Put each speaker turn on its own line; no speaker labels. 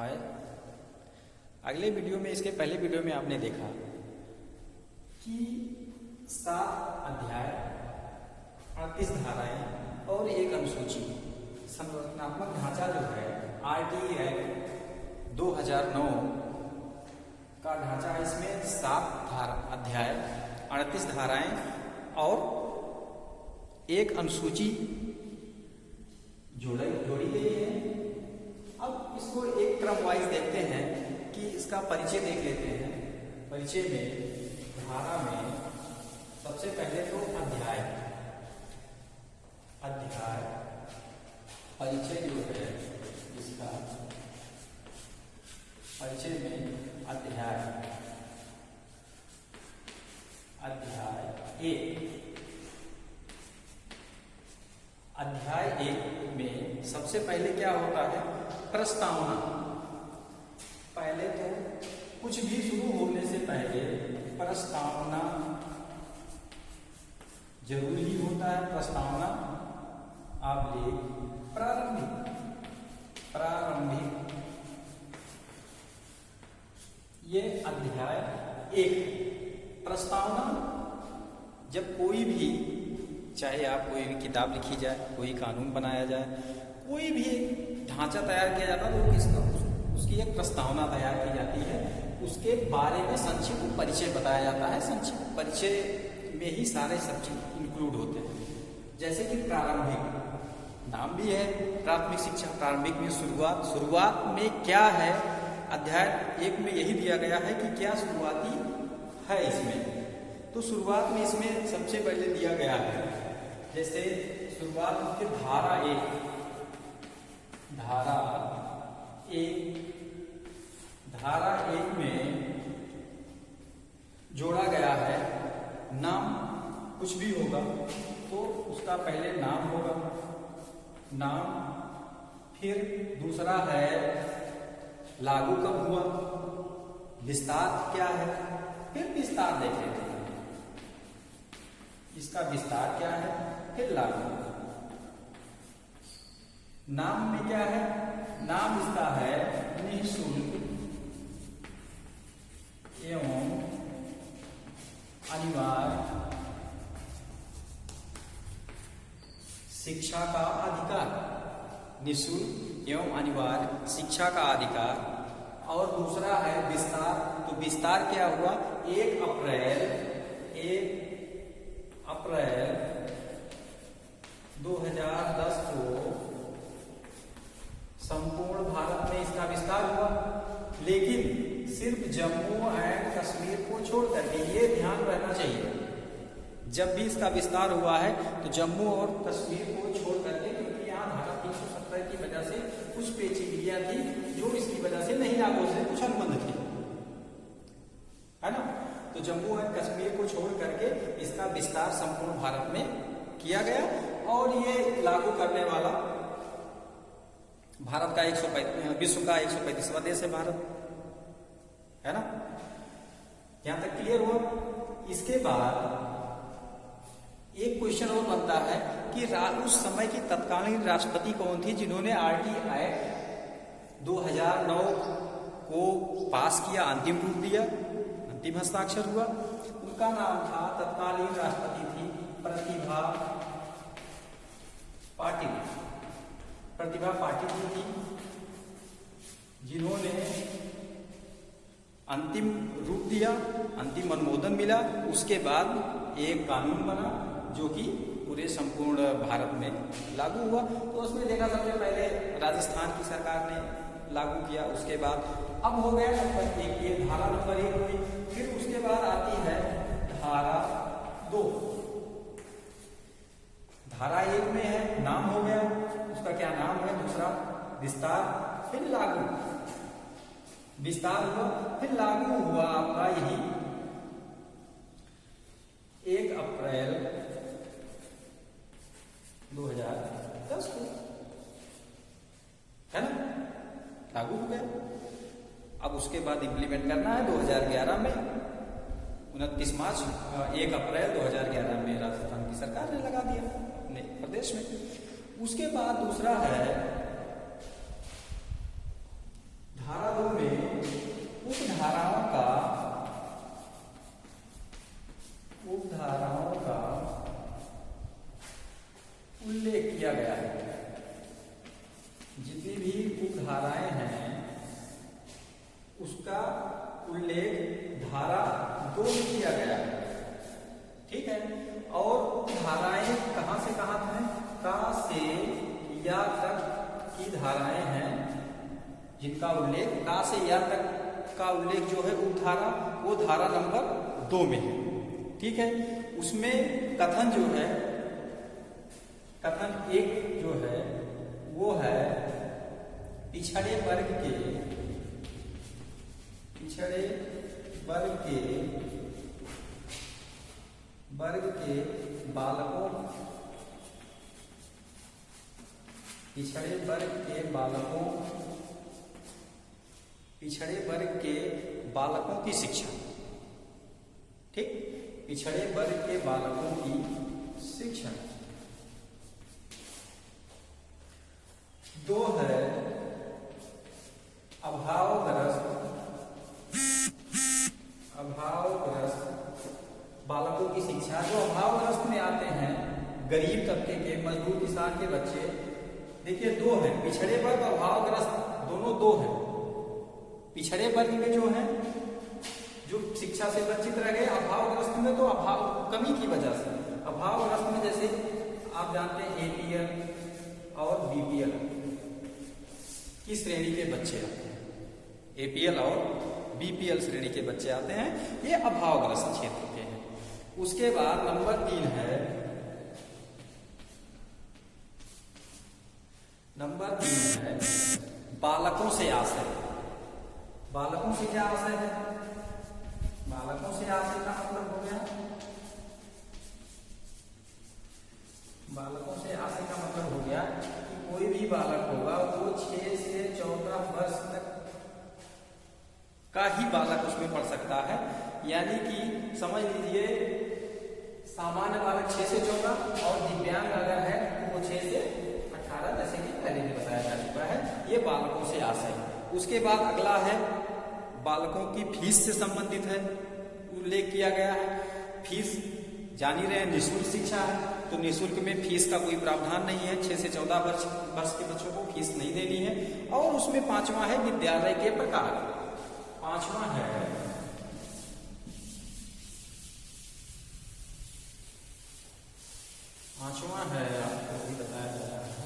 हाय। अगले वीडियो में, इसके पहले वीडियो में आपने देखा कि 7 अध्याय, 38 धाराएं और एक अनुसूची, संरचनात्मक ढांचा जो है आरटी एक्ट 2009 का ढांचा है। इसमें 7 अध्याय, 38 धाराएं और एक अनुसूची जोड़ी गई है। अब इसको एक क्रम वाइज देखते हैं कि इसका परिचय देख लेते हैं। परिचय में, धारा में सबसे पहले तो अध्याय परिचय जो है इसका, परिचय में अध्याय 1 में सबसे पहले क्या होता है? प्रस्तावना। पहले तो कुछ भी शुरू होने से पहले प्रस्तावना जरूरी होता है। प्रस्तावना आप प्रारंभिक ये अध्याय 1। प्रस्तावना, जब कोई भी, चाहे आप कोई भी किताब लिखी जाए, कोई कानून बनाया जाए, कोई भी ढांचा तैयार किया जाता है तो उसकी एक प्रस्तावना तैयार की जाती है। उसके बारे में संक्षिप्त परिचय बताया जाता है। संक्षिप्त परिचय में ही सारे सब्जेक्ट इंक्लूड होते हैं। जैसे कि प्रारंभिक, नाम भी है प्राथमिक शिक्षा। प्रारंभिक में शुरुआत में क्या है? अध्याय 1 में यही दिया गया है कि क्या शुरुआती है इसमें। तो शुरुआत में इसमें सबसे पहले दिया गया है, जैसे शुरुआत में धारा 1 में जोड़ा गया है नाम। कुछ भी होगा तो उसका पहले नाम होगा, नाम। फिर दूसरा है लागू कब हुआ, विस्तार क्या है। फिर विस्तार देख लेते हैं, इसका विस्तार क्या है। फिर लागू। नाम में क्या है? नाम इसका है निःशुल्क एवं अनिवार्य शिक्षा का अधिकार। निःशुल्क एवं अनिवार्य शिक्षा का अधिकार। और दूसरा है विस्तार। तो विस्तार क्या हुआ? 1 अप्रैल 2010 को संपूर्ण भारत में इसका विस्तार हुआ, लेकिन सिर्फ जम्मू एंड कश्मीर को छोड़ करके। ये ध्यान रहना चाहिए, जब भी इसका विस्तार हुआ है तो जम्मू और कश्मीर को छोड़ करके, क्योंकि यहाँ धारा 370 की वजह से कुछ पेचीदगियां थी जो इसकी वजह से नहीं लागू, से कुछ अनुबंध थी, है ना। तो जम्मू एंड कश्मीर को छोड़ करके इसका विस्तार संपूर्ण भारत में किया गया। और ये लागू करने वाला भारत का विश्व का 135वां देश है भारत, है ना। यहां तक क्लियर हुआ। इसके बाद एक क्वेश्चन और बनता है कि उस समय की तत्कालीन राष्ट्रपति कौन थी जिन्होंने आरटी एक्ट 2009 को पास किया, अंतिम रूप दिया, अंतिम हस्ताक्षर हुआ। उनका नाम था, तत्कालीन राष्ट्रपति थी प्रतिभा पाटिल थी, जिन्होंने अंतिम रूप दिया, अंतिम अनुमोदन मिला। उसके बाद एक कानून बना जो कि पूरे संपूर्ण भारत में लागू हुआ। तो उसमें देखा, सबसे पहले राजस्थान की सरकार ने लागू किया। उसके बाद अब हो गया नंबर 1, ये धारा नंबर 1 हुई। फिर उसके बाद आती है धारा 2। धारा 1 में है नाम हो गया, उसका क्या नाम है, दूसरा विस्तार, फिर लागू। विस्तार हुआ, फिर लागू हुआ आपका यही 1 अप्रैल 2010 को, है ना, लागू हो गया। अब उसके बाद इंप्लीमेंट करना है 2011 में, 29 मार्च 1 अप्रैल 2011 में राजस्थान की सरकार ने लगा दिया अपने प्रदेश में। उसके बाद दूसरा है धारा उल्लेख किया गया है, जितनी भी उपधाराएं हैं उसका उल्लेख धारा 2 में किया गया है। ठीक है, और धाराएं कहां से कहां हैं? का से या तक की धाराएं हैं जिनका उल्लेख का से या तक का उल्लेख जो है उपधारा, वो धारा नंबर 2 में है। ठीक है, उसमें कथन जो है, कथन 1 जो है वो है पिछड़े वर्ग के बालकों, पिछड़े वर्ग के बालकों की शिक्षा। ठीक, पिछड़े वर्ग के बालकों की शिक्षा। 2 है अभावग्रस्त बालकों की शिक्षा। जो अभावग्रस्त में आते हैं, गरीब तबके के, मजदूर किसान के बच्चे, देखिए 2 है, पिछड़े वर्ग अभावग्रस्त, दोनों 2 है। पिछड़े वर्ग में जो है जो शिक्षा से वंचित रह गए, अभावग्रस्त में तो अभाव कमी की वजह से। अभावग्रस्त में जैसे आप जानते हैं एपीएल और बीपीएल की श्रेणी के बच्चे आते हैं, एपीएल और बीपीएल श्रेणी के बच्चे आते हैं, ये अभावग्रस्त क्षेत्र के हैं। उसके बाद नंबर 3 है, बालकों से आशय। बालकों से क्या आशय है? बालकों से आशय का मतलब हो गया, बालकों से आशय का मतलब हो गया कि कोई भी बालक होगा वो 6 से 14 वर्ष तक का ही बालक उसमें पढ़ सकता है। यानी कि समझ लीजिए सामान्य बालक 6 से 14 और दिव्यांग अगर है तो वो 6 से 18, जैसे कि पहले भी बताया जा चुका है। ये बालकों से आशय है। उसके बाद अगला है बालकों की फीस से संबंधित है, उल्लेख किया गया है। फीस जान ही रहे हैं, निःशुल्क शिक्षा है, तो निःशुल्क में फीस का कोई प्रावधान नहीं है। 6 से 14 वर्ष के बच्चों को फीस नहीं देनी है। और उसमें 5वां है विद्यालय के प्रकार। 5वां है